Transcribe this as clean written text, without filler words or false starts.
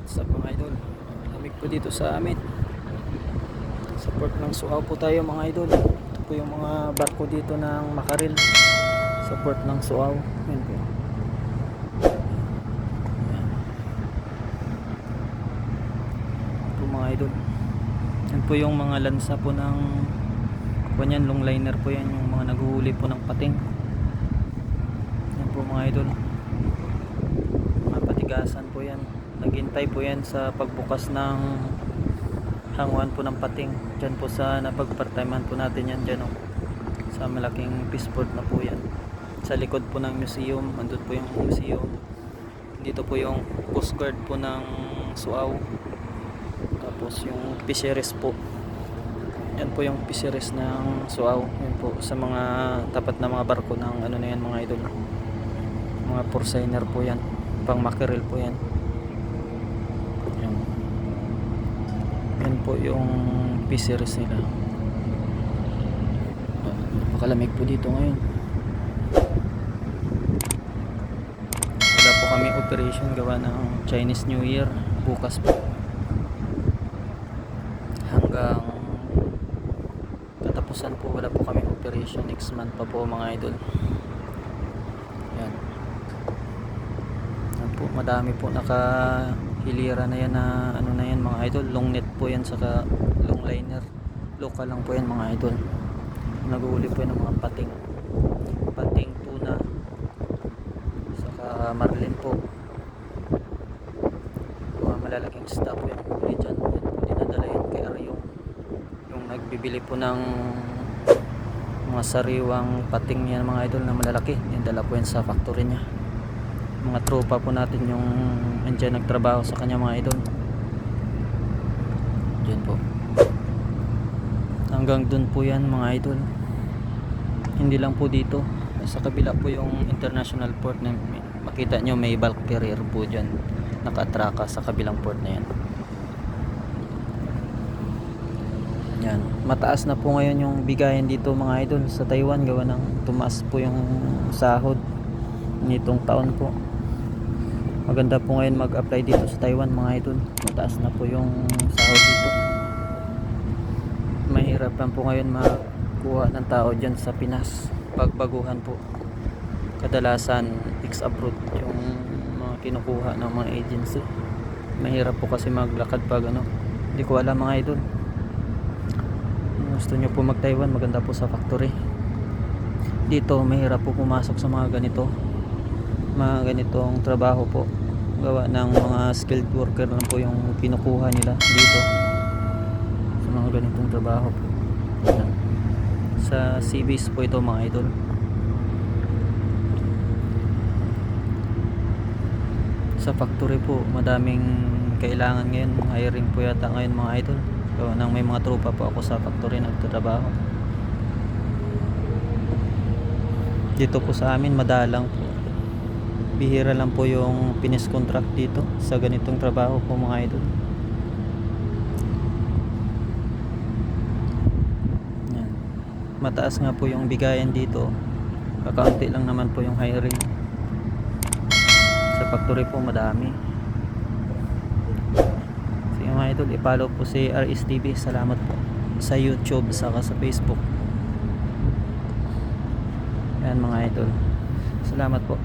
What's up mga idol? Lamig po dito sa amin. Sa port ng Suaw po tayo mga idol. Ito po yung mga barko dito ng Makaril. Sa port ng Suaw. Yan po. Yan. Ito mga idol. Yan po yung mga lansa po ng kanyan, longliner po yan. Yung mga naghuhuli po ng pating. Yan po mga idol. Mga patigasan po yan. Naghintay po yan sa pagbukas ng hanguan po ng pating. Diyan po sa napagpartiman po natin yan dyan, oh. Sa malaking fishport na po yan. Sa likod po ng museum, andun po yung museum. Dito po yung coast guard po ng Suaw. Tapos yung fisheries po. Yan po yung fisheries ng Suaw. Yan po sa mga tapat na mga barko ng ano na yan mga idol. Mga porciner po yan. Pang mackerel po yan. Yan po yung fisheries nila. Napakalamig po dito ngayon. Wala po kami operation gawa ng Chinese New Year. Bukas po. Hanggang katapusan po wala po kami operation. Next month pa po mga idol. Yan. Yan po, madami po hilira na yan na ano na yan mga idol, long net po yan saka long liner, local lang po yan mga idol. Nag-uuli po yan ng mga pating tuna saka marlin po, mga malalaking isda po yan huli dyan. Yan po dinadala yan kay Aryong, yung nagbibili po ng mga sariwang pating yan mga idol na malalaki, dinadala po yan sa factory niya. Mga tropa po natin yung andyan nagtrabaho sa kanya mga idol. Diyan po. Hanggang dun po yan mga idol. Hindi lang po dito. Sa kabila po yung international port na makita nyo may bulk carrier po dyan. Nakatraka sa kabilang port na yan. Yan. Mataas na po ngayon yung bigayan dito mga idol sa Taiwan gawa ng tumaas po yung sahod nitong taon po. Maganda po ngayon mag-apply dito sa Taiwan mga idol. Mataas na po yung sahod dito. Mahirap lang po ngayon makuha ng tao dyan sa Pinas. Pagbaguhan po. Kadalasan ex-abroad yung mga kinukuha ng mga agency. Mahirap po kasi maglakad pag ano. Hindi ko alam mga idol. Gusto nyo po mag-Taiwan, maganda po sa factory. Dito mahirap po pumasok sa mga ganitong trabaho po, gawa ng mga skilled worker lang po yung kinukuha nila dito sa mga ganitong trabaho po. Sa seabase po ito mga idol. Sa factory po madaming kailangan ngayon, hiring po yata ngayon mga idol, gawa ng may mga tropa po ako sa factory nagtatrabaho. Dito po sa amin madalang po, bihira lang po yung finish contract dito sa ganitong trabaho po mga idol. Yan. Mataas nga po yung bigayan dito, kakaunti lang naman po yung hiring. Sa factory po madami. So yung mga idol, i-follow po si RSTV. Salamat po sa YouTube saka sa Facebook. Yan mga idol, salamat po.